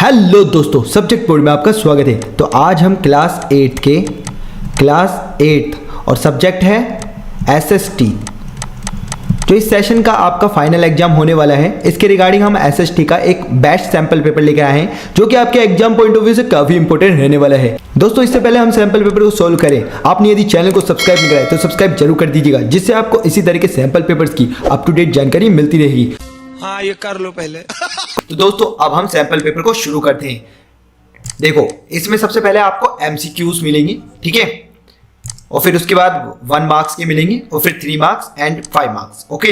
Hello दोस्तों, subject board में आपका स्वागत है। तो आज हम क्लास 8 और सब्जेक्ट है एसएसटी। तो इस सेशन का आपका फाइनल एग्जाम होने वाला है। इसके रिगार्डिंग हम एसएसटी का एक बेस्ट सैंपल पेपर लेकर आए हैं जो कि आपके एग्जाम पॉइंट ऑफ व्यू से काफी इंपॉर्टेंट रहने वाला है। दोस्तों, इससे पहले हम सैंपल पेपर को सोल्व करें, आपने यदि चैनल को सब्सक्राइब नहीं करा है तो सब्सक्राइब जरूर कर दीजिएगा, जिससे आपको इसी तरह के सैंपल पेपर्स की अप टू डेट जानकारी मिलती रहेगी। हाँ, ये कर लो पहले। तो दोस्तों, अब हम सैंपल पेपर को शुरू करते हैं। देखो, इसमें सबसे पहले आपको एमसीक्यूज मिलेंगी, ठीक है, और फिर उसके बाद 1 मार्क्स के मिलेंगे और फिर 3 मार्क्स एंड 5 मार्क्स। ओके,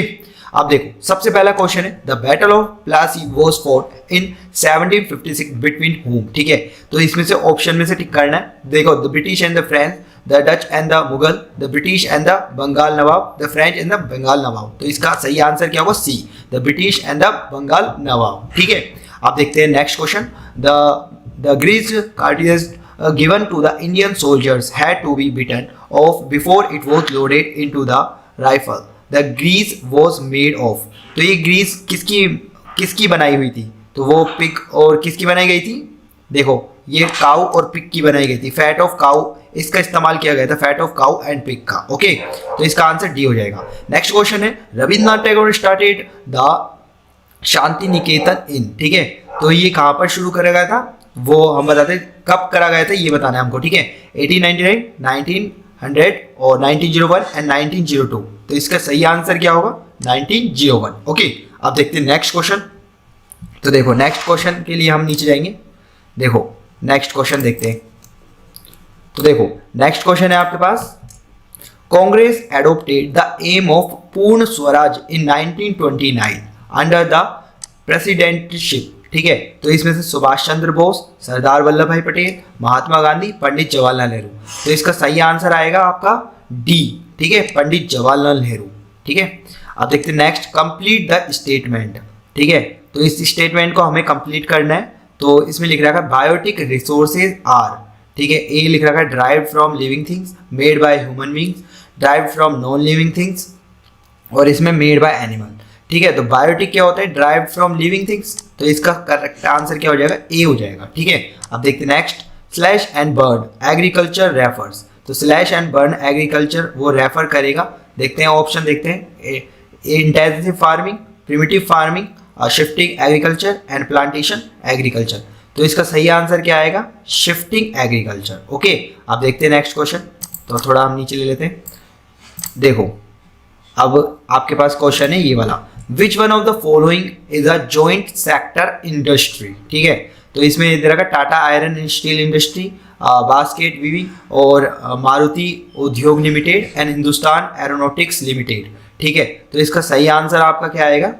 अब देखो, सबसे पहला क्वेश्चन है the battle of Plassey was fought in 1756 between whom। ठीक है, तो इसमें से ऑप्शन में से टिक करना है। देखो, the British and the French, the Dutch and the Mughal, the British and the Bengal nawab, the French and the Bengal nawab. तो इसका सही आंसर क्या होगा? C, the British and the Bengal nawab. ठीक है, अब देखते हैं next question. The Greece Curtius given to the Indian soldiers had to be bitten off before it was loaded into the rifle. The grease was made of। तो ये Greece किसकी बनाई हुई थी? तो वो पिग और किसकी बनाई गई थी? देखो, ये काऊ और पिग की बनाई गई थी। फैट ऑफ काऊ इसका इस्तेमाल किया गया था, fat of cow and pig का। ओके, तो इसका आंसर डी हो जाएगा। नेक्स्ट क्वेश्चन है रविंद्रनाथ टैगोर स्टार्टेड द शांति निकेतन इन। ठीक है, तो ये कहाँ पर शुरू करा गया था वो हम बताते हैं, कब करा गया था ये बताना है हमको। ठीक है, 1899, 1900 और 1901 एंड 1902। तो इसका सही आंसर क्या होगा? 1901। ओके, अब देखते हैं नेक्स्ट क्वेश्चन। तो देखो, नेक्स्ट क्वेश्चन के लिए हम नीचे जाएंगे। देखो, नेक्स्ट क्वेश्चन देखते हैं। तो देखो, नेक्स्ट क्वेश्चन है आपके पास, Congress adopted the aim of Purna Swaraj in 1929 under the presidentship. ठीक है, तो इसमें से सुभाष चंद्र बोस, सरदार वल्लभ भाई पटेल, महात्मा गांधी, पंडित जवाहरलाल नेहरू। तो इसका सही आंसर आएगा आपका डी। ठीक है, पंडित जवाहरलाल नेहरू। ठीक है, अब देखते हैं नेक्स्ट, कंप्लीट द स्टेटमेंट। ठीक है, तो इस स्टेटमेंट को हमें कंप्लीट करना है। तो इसमें लिख रखा है बायोटिक रिसोर्सेज आर। ठीक है, ए लिख रखा है derived from living things, made by human beings, derived from non living things, और इसमें मेड बाय एनिमल। ठीक है, तो बायोटिक क्या होता है? Derived from living things. तो इसका करेक्ट आंसर क्या हो जाएगा? ए हो जाएगा। ठीक है, अब देखते हैं next, slash and burn agriculture refers. तो स्लैश एंड बर्न एग्रीकल्चर वो रेफर करेगा। देखते हैं ऑप्शन, देखते हैं, intensive farming, primitive farming, shifting agriculture and plantation agriculture. तो इसका सही आंसर क्या आएगा? Shifting agriculture. ओके, अब देखते हैं नेक्स्ट क्वेश्चन। तो थोड़ा हम नीचे ले लेते हैं। देखो, अब आपके पास क्वेश्चन है ये वाला, which one of the following is a joint sector industry. ठीक है, तो इसमें इधर का Tata iron and steel industry, basket weaving और मारुति उद्योग limited and Hindustan aeronautics limited. ठीक है, तो इसका सही आंसर आपका क्या आएगा?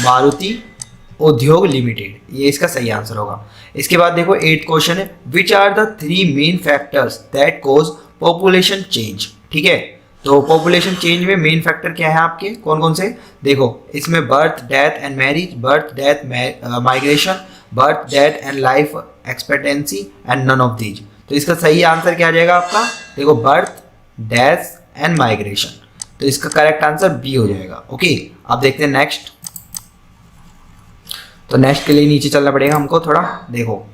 मारुति उद्योग लिमिटेड, ये इसका सही आंसर होगा। इसके बाद देखो 8th क्वेश्चन है, which are the 3 main factors that cause population change. ठीक है, तो पॉपुलेशन चेंज में मेन फैक्टर क्या है आपके, कौन कौन से? देखो, इसमें birth death and marriage, birth death migration, birth death and life expectancy and none of these. तो इसका सही आंसर क्या आ जाएगा आपका? देखो, बर्थ डेथ एंड माइग्रेशन। तो इसका करेक्ट आंसर बी हो जाएगा। ओके, अब देखते हैं नेक्स्ट। तो नेक्स्ट के लिए नीचे चलना पड़ेगा हमको थोड़ा। देखो,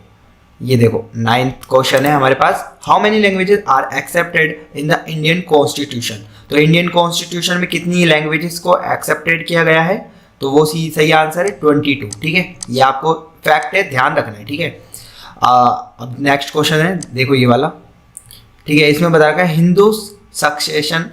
ये देखो 9th क्वेश्चन है हमारे पास, how many languages are accepted in the Indian constitution. तो इंडियन कॉन्स्टिट्यूशन में कितनी लैंग्वेजेस को एक्सेप्टेड किया गया है? तो वो सही आंसर है 22। ठीक है, ये आपको फैक्ट है, ध्यान रखना है। ठीक है, अब नेक्स्ट क्वेश्चन है, देखो ये वाला। ठीक है, इसमें बता रखा है Hindu succession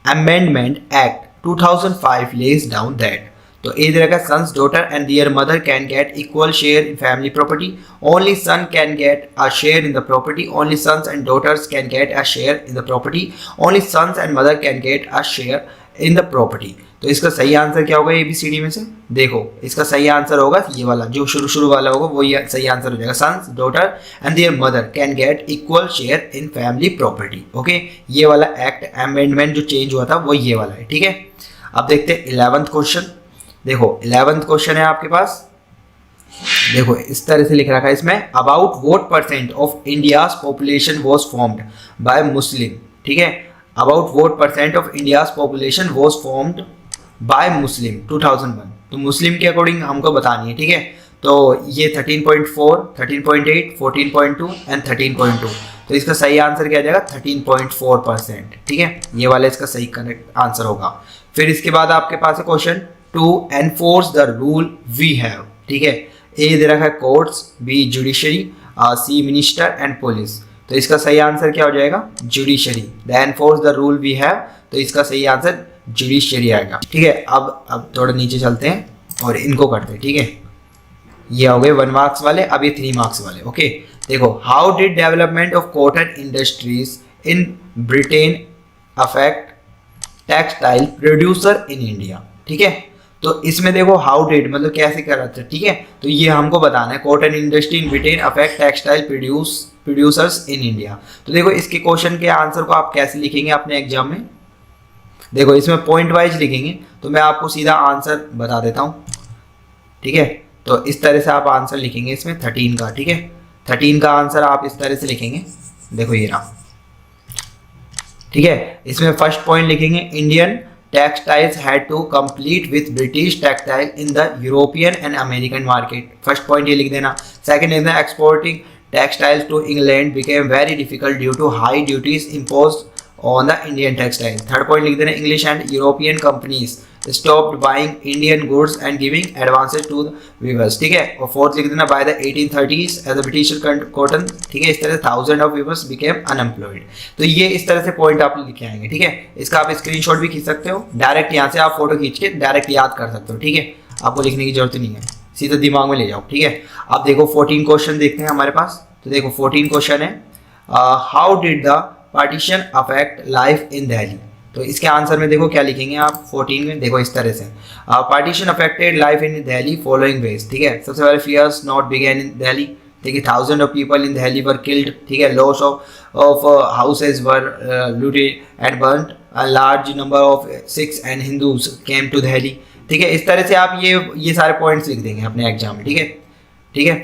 amendment act 2005 lays down that. तो इधर का sons daughter and their mother can get equal share in family property, only son can get a share in the property, only sons and daughters can get a share in the property, only sons and mother can get a share in the property. तो इसका सही answer क्या होगा ABCD में से? देखो, इसका सही आंसर होगा ये वाला, जो शुरू वाला होगा वो ये सही आंसर हो जाएगा। Sons daughter and their mother can get equal share in family property. Okay, ये वाला एक्ट अमेंडमेंट जो चेंज हुआ था वो ये वाला है। ठीक है, अब देखते हैं 11th क्वेश्चन। देखो, 11th क्वेश्चन है आपके पास। देखो, इस तरह से लिख रखा है इसमें, about what percent of India's population was formed by मुस्लिम। ठीक है, about what percent of India's population was formed by मुस्लिम 2001। तो मुस्लिम के अकॉर्डिंग हमको बतानी है। ठीक है, तो ये 13.4, 13.8, 14.2 एंड 13.2, तो इसका सही आंसर क्या आ जाएगा 13.4%। ठीक है, ये वाला इसका सही करेक्ट आंसर होगा। फिर इसके बाद आपके पास है question to enforce the rule we have. ठीक है, ए दे रखा है courts, B judiciary, C minister and police. तो इसका सही आंसर क्या हो जाएगा judiciary. The enforce the rule we have, तो इसका सही आंसर जुडिशरी आएगा। ठीक है, अब थोड़ा नीचे चलते हैं और इनको करते हैं। ठीक है, ये हो गए 1 मार्क्स वाले, अब ये 3 मार्क्स वाले। ओके, देखो how did development of cotton industries in Britain affect textile producer in India. ठीक है, तो इसमें देखो हाउ डिड मतलब कैसे कर रहा था। ठीक है, तो ये हमको बताना है cotton industry in Britain affect textile producers in India. तो देखो इसके क्वेश्चन के आंसर को आप कैसे लिखेंगे अपने एग्जाम में, देखो इसमें पॉइंट वाइज लिखेंगे, तो मैं आपको सीधा आंसर बता देता हूँ। ठीक है, तो इस तरह से आप आंसर लिखेंगे इसमें 13 का। ठीक है, 13 का आंसर आप इस तरह से लिखेंगे, देखो ये रहा। ठीक है, इसमें फर्स्ट पॉइंट लिखेंगे Indian textiles had to complete with British textile in the European and American market. First point ये लिख देना। सेकंड लिख देना exporting textiles to England became very difficult due to high duties imposed on the Indian textile. Third point लिख देना English and European companies stopped buying Indian goods and giving advances to the weavers. ठीक है, और fourth लिख देना by the 1830s as a British cotton. ठीक है, इस तरह से thousands of weavers became unemployed. तो ये इस तरह से पॉइंट आप लिख के आएंगे। ठीक है, इसका आप स्क्रीनशॉट भी खींच सकते हो, डायरेक्ट यहाँ से आप फोटो खींच के डायरेक्ट याद कर सकते हो। ठीक है, आपको लिखने की जरूरत नहीं है, सीधा दिमाग में ले जाओ। ठीक है, आप देखो 14 क्वेश्चन देखते हैं हमारे पास। तो देखो 14 क्वेश्चन है how did the partition affect life in Delhi. तो इसके आंसर में देखो क्या लिखेंगे आप 14 में, देखो इस तरह से partition affected life in Delhi following ways. ठीक है, सबसे पहले fierce not began in Delhi. ठीक है, thousand of people in Delhi were killed. ठीक है, loss of houses were looted and burned, a large number of Sikhs and Hindus came to Delhi. ठीक है, इस तरह से आप ये सारे पॉइंट्स लिख देंगे अपने एग्जाम में। ठीक है, ठीक है,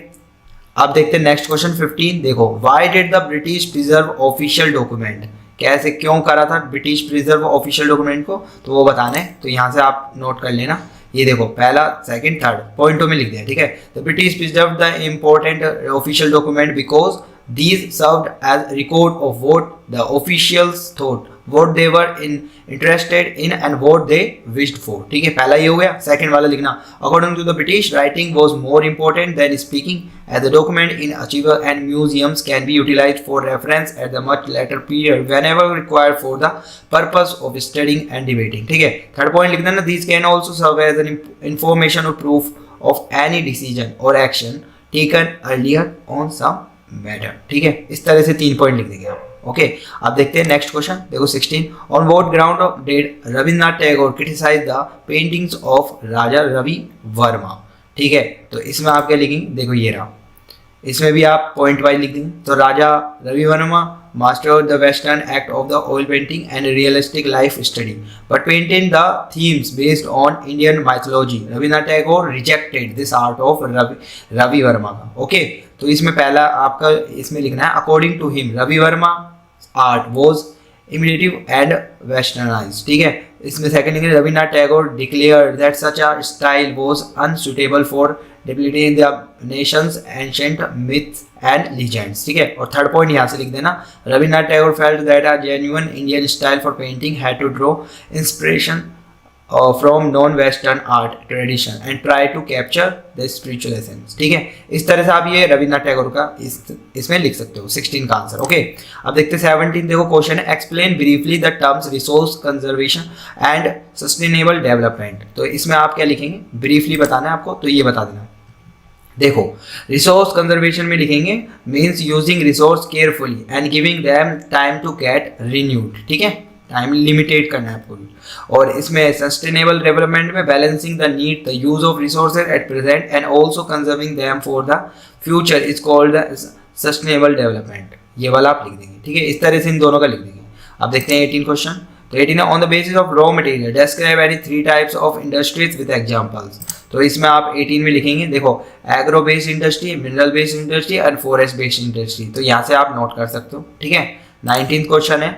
अब देखते हैं नेक्स्ट क्वेश्चन 15। देखो why did the British preserve official document, कैसे क्यों करा था ब्रिटिश प्रिजर्व ऑफिशियल डॉक्यूमेंट को, तो वो बताना है। तो यहाँ से आप नोट कर लेना, ये देखो पहला सेकंड थर्ड पॉइंटों में लिख दिया। ठीक है, the British preserve the important official document because these served as record of what the officials thought, what they were interested in and what they wished for. ठीक है, पहला ये हो गया। सेकंड वाला लिखना according to the British writing was more important than speaking as the document in archives and museums can be utilized for reference at the much later period whenever required for the purpose of studying and debating. ठीक है, third point लिख देना these can also serve as an information or proof of any decision or action taken earlier on some matter. ठीक है, इस तरह से 3 point लिख देंगे आप। ओके, अब देखते हैं नेक्स्ट क्वेश्चन। देखो 16 on what ground did Rabindranath Tagore criticise the paintings of Raja Ravi Varma. ठीक है, तो इसमें आप क्या लिखेंगे, देखो ये रहा, इसमें भी आप पॉइंट वाइज लिख देंगे। तो Raja Ravi Varma master of the western act of the oil painting and realistic life study but painted the themes based on Indian mythology. Rabindranath Tagore rejected this art of Ravi Varma का। ओके, तो इसमें पहला आपका इसमें लिखना है according to him Ravi Varma art was imitative and westernised. ठीक है, इसमें सेकंड लिखना Rabindranath Tagore declared that such a style was unsuitable for depleting the nation's ancient myths and legends. ठीक है, और थर्ड पॉइंट यहाँ से लिख देना Rabindranath Tagore felt that a genuine Indian style for painting had to draw inspiration from non-Western art tradition and try to capture the spiritual essence. ठीक है, इस तरह से आप ये रविन्द्रनाथ टैगोर का इसमें लिख सकते हो 16 का आंसर। ओके, अब देखते हैं 17। देखो क्वेश्चन है explain briefly the terms resource conservation and sustainable development. तो इसमें आप क्या लिखेंगे, ब्रीफली बताना है आपको, तो ये बता देना। देखो रिसोर्स कंजर्वेशन में लिखेंगे means using resource carefully and giving them time to get renewed. ठीक है, टाइम लिमिटेड करना है आपको। और इसमें सस्टेनेबल डेवलपमेंट में balancing the need the use of resources at present and also conserving them for the future is called the sustainable development. ये वाला आप लिख देंगे। ठीक है, इस तरह से इन दोनों का लिख देंगे। अब देखते हैं 18 क्वेश्चन। तो 18 on the basis of raw material describe any 3 types of industries with examples. तो इसमें आप 18 में लिखेंगे, देखो agro based industry, mineral based industry and forest based industry. तो यहाँ से आप नोट कर सकते हो। ठीक है, 19th क्वेश्चन है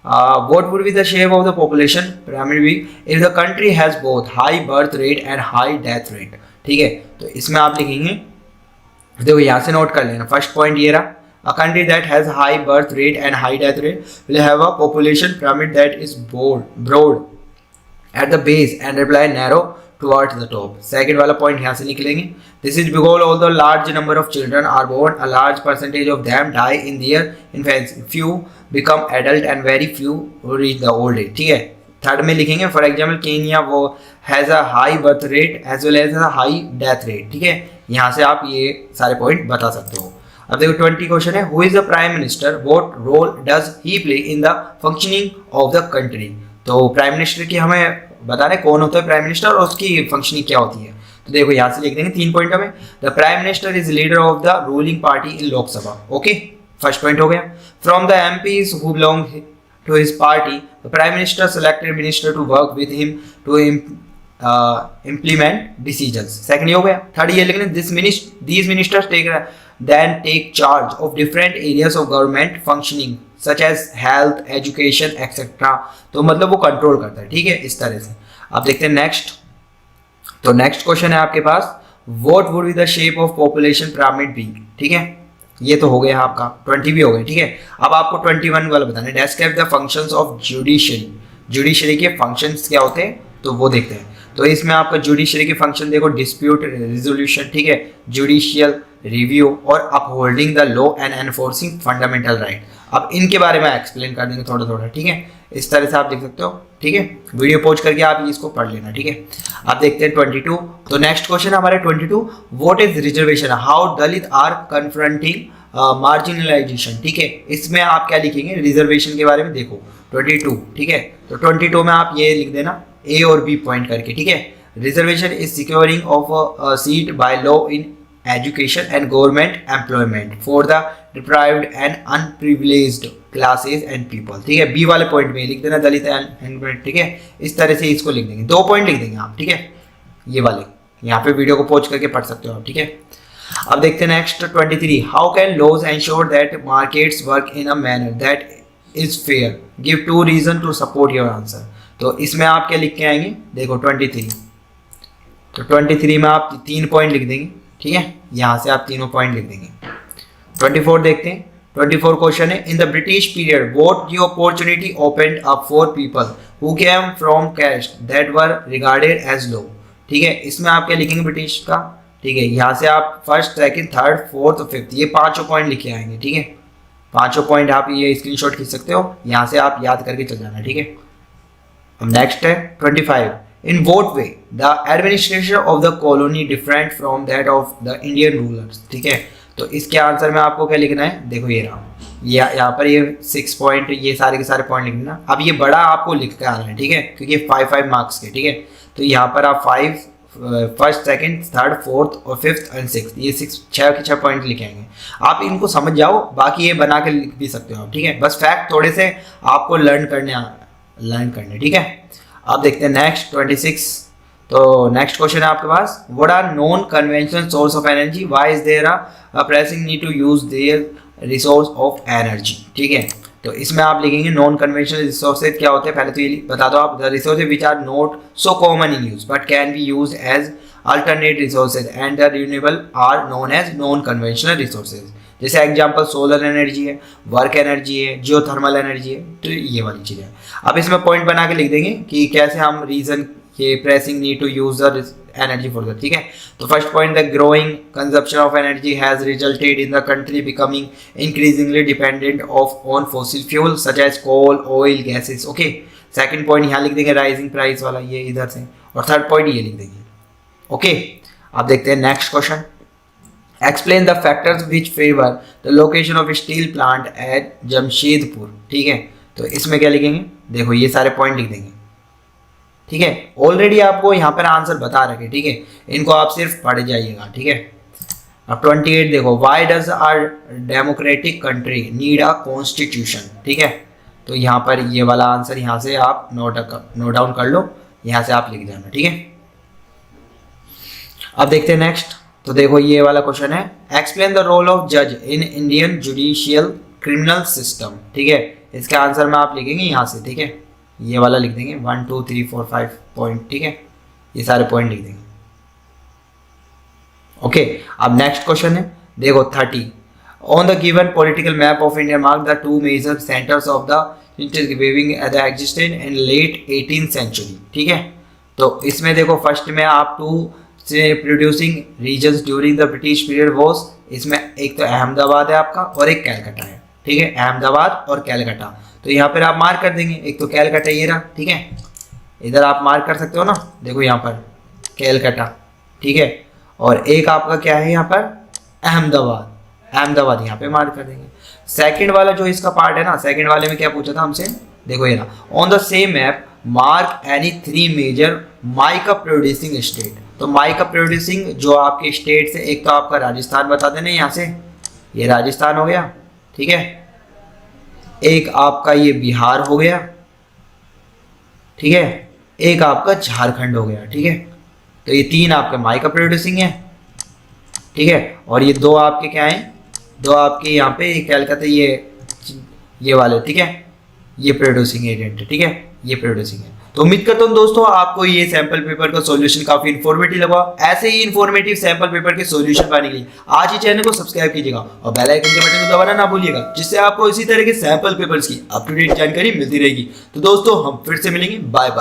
what would be the shape of the population pyramid be if the country has both high birth rate and high death rate। ठीक है। तो इसमें आप लिखेंगे, देखो यहाँ से नोट कर लेना, फर्स्ट पॉइंट ये रहा, a country that has high birth rate and high death rate will have a population pyramid that is broad at the base and reply narrow towards the top. Second वाला point यहाँ से निकलेंगे, this is because although large number of children are born, a large percentage of them die in their infancy. Few become adult and very few reach the old age. ठीक है। Third में लिखेंगे, for example Kenya वो has a high birth rate as well as a high death rate. ठीक है, यहाँ से आप ये सारे पॉइंट बता सकते हो। अब देखो 20 क्वेश्चन है, who is the prime minister, what role does he play in the functioning of the country. तो प्राइम मिनिस्टर की हमें बताना है कौन होता है प्राइम मिनिस्टर और उसकी फंक्शनिंग क्या होती है। तो देखो यहाँ से लिख देंगे 3 पॉइंटों में, the prime minister is leader of the ruling party in Lok Sabha. Okay, first point हो गया। From the MPs who belong to his party, the prime minister selected minister to work with him to implement decisions. Second ये हो गया। Third ये लिखने, these ministers take charge of different areas of government functioning such as health, education, etc. तो मतलब वो control करता है। ठीक है, इस तरह से। अब देखते हैं नेक्स्ट। तो नेक्स्ट क्वेश्चन है आपके पास, what would be the shape of population pyramid be। ठीक है, ये तो हो गया आपका, 20 भी हो गए। ठीक है, अब आपको 21 वाला बताना है, describe the functions of judiciary। Judiciary के फंक्शंस क्या होते हैं तो वो देखते हैं। तो इसमें आपका जुडिशरी के फंक्शन देखो, डिस्प्यूट रिजोल्यूशन, ठीक है, जुडिशियल रिव्यू और upholding the law and enforcing fundamental right. अब इनके बारे में एक्सप्लेन कर देंगे थोड़ा थोड़ा। ठीक है, इस तरह से आप देख सकते हो। ठीक है, वीडियो पॉज करके आप इसको पढ़ लेना। ठीक है, आप देखते हैं 22। तो नेक्स्ट क्वेश्चन हमारे 22, what is reservation, how Dalit are confronting marginalization. ठीक है, इसमें आप क्या लिखेंगे रिजर्वेशन के बारे में, देखो 22। ठीक है, तो 22 में आप ये लिख देना ए और बी पॉइंट करके। ठीक है, reservation is securing of a seat by law in education and government employment for the deprived and unprivileged classes and people. ठीक है, बी वाले पॉइंट में लिख देना दलित एंड। ठीक है, इस तरह से इसको लिख देंगे, 2 पॉइंट लिख देंगे आप। ठीक है, ये वाले यहाँ पे वीडियो को पॉज करके पढ़ सकते हो आप। ठीक है, अब देखते हैं next 23, how can laws ensure that markets work in a manner that is fair, give 2 reason to support your answer. तो इसमें आप क्या लिख के आएंगे, देखो 23। तो 23 में आप 3 पॉइंट लिख देंगे। ठीक है, यहाँ से आप तीनों पॉइंट लिख देंगे। 24 देखते हैं। 24 क्वेश्चन है, in the British period what new opportunity opened up for people who came from caste that were regarded as low. ठीक है, इसमें आप क्या लिखेंगे ब्रिटिश का। ठीक है, यहाँ से आप फर्स्ट, सेकंड, थर्ड, फोर्थ और फिफ्थ ये 5 पॉइंट लिखे आएंगे। ठीक है, 5 पॉइंट आप ये स्क्रीनशॉट खींच सकते हो, यहाँ से आप याद करके चल जाना। ठीक है, अब नेक्स्ट है 25, in what way the administration of the colony different from that of the Indian rulers. ठीक है, तो इसके आंसर में आपको क्या लिखना है, देखो ये रहा, यहाँ पर ये 6 पॉइंट, ये सारे के सारे पॉइंट लिखना। अब ये बड़ा आपको लिख के आना है। ठीक है, क्योंकि 5 मार्क्स के। ठीक है, तो यहाँ पर आप 5 फर्स्ट, सेकंड, थर्ड, फोर्थ और फिफ्थ एंड सिक्स, ये 6 के 6 पॉइंट लिखे आएंगे। आप इनको समझ जाओ, बाकी ये बना के लिख भी सकते हो आप। ठीक है, बस फैक्ट थोड़े से आपको लर्न करने। ठीक है, अब देखते हैं नेक्स्ट 26। तो नेक्स्ट क्वेश्चन है आपके पास, what are non conventional source of energy, why is there a pressing need to use their resource of energy. ठीक है, तो इसमें आप लिखेंगे नॉन कन्वेंशनल रिसोर्सेज क्या होते हैं, पहले तो ये बता दो आप, the resources which are not so common in use but can be use as alternate resources and the renewable are known as non conventional resources. जैसे एग्जांपल सोलर एनर्जी है, वर्क एनर्जी है, जियोथर्मल एनर्जी है, तो ये वाली चीज़ है। अब इसमें पॉइंट बना के लिख देंगे कि कैसे हम रीजन ये pressing need to use the energy for that. ठीक है, तो first point, the growing consumption of energy has resulted in the country becoming increasingly dependent of on fossil fuel such as coal, oil, gases. Okay, second point यहाँ लिख देंगे rising price वाला, ये इधर से, और थर्ड पॉइंट ये लिख देंगे। ओके, अब देखते हैं next question, explain the factors which favour the location of steel plant at Jamshedpur. ठीक है, तो इसमें क्या लिखेंगे, देखो ये सारे पॉइंट लिख देंगे। ठीक है, ऑलरेडी आपको यहाँ पर आंसर बता रखे। ठीक है, इनको आप सिर्फ पढ़ जाइएगा। ठीक है, अब 28 देखो, why does our democratic country need a constitution. ठीक है, तो यहाँ पर ये वाला आंसर यहाँ से आप नोट डाउन कर लो, यहाँ से आप लिख जाना। ठीक है, अब देखते हैं नेक्स्ट। तो देखो ये वाला क्वेश्चन है, एक्सप्लेन द रोल ऑफ जज in Indian judicial criminal system. ठीक है, इसके आंसर में आप लिखेंगे यहाँ से। ठीक है, ये वाला लिख देंगे 1 2 3 4 5 पॉइंट। ठीक है, ये सारे पॉइंट लिख देंगे। ओके, अब नेक्स्ट क्वेश्चन है, देखो 30। On the given political map of India mark the two major centres of the weaving the existent in late 18th century. ठीक है, तो इसमें देखो फर्स्ट में आप टू से producing regions during the British period was, इसमें एक तो अहमदाबाद है आपका और एक कैलकाटा है। ठीक है, अहमदाबाद और कैलकाटा, तो यहाँ पर आप मार्क कर देंगे, एक तो कैलकाटा ये रहा। ठीक है, इधर आप मार्क कर सकते हो ना, देखो यहाँ पर कैलकाटा। ठीक है, और एक आपका क्या है यहाँ पर अहमदाबाद, अहमदाबाद यहाँ पे मार्क कर देंगे। सेकंड वाला जो इसका पार्ट है ना, सेकंड वाले में क्या पूछा था हमसे, देखो ये ना, on the same map mark any 3 major mica producing state. तो माइका प्रोड्यूसिंग जो आपके स्टेट से, एक तो आपका राजस्थान बता देना यहाँ से, ये राजस्थान हो गया। ठीक है, एक आपका ये बिहार हो गया। ठीक है, एक आपका झारखंड हो गया। ठीक है, तो ये 3 आपके माइका प्रोड्यूसिंग है। ठीक है, और ये 2 आपके क्या हैं, 2 आपके यहाँ पे ये कैलकाता ये वाले। ठीक है, ये प्रोड्यूसिंग एजेंट है। ठीक है, ये प्रोड्यूसिंग है। तो उम्मीद करता हूँ दोस्तों आपको ये सैंपल पेपर का सॉल्यूशन काफी इन्फॉर्मेटिव लगा। ऐसे ही इन्फॉर्मेटिव सैंपल पेपर के सॉल्यूशन पाने के लिए आज ही चैनल को सब्सक्राइब कीजिएगा और बेल आइकन के बटन को दबाना ना भूलिएगा, जिससे आपको इसी तरह के सैंपल पेपर्स की अप टू डेट जानकारी मिलती रहेगी। तो दोस्तों हम फिर से मिलेंगे, बाय बाय।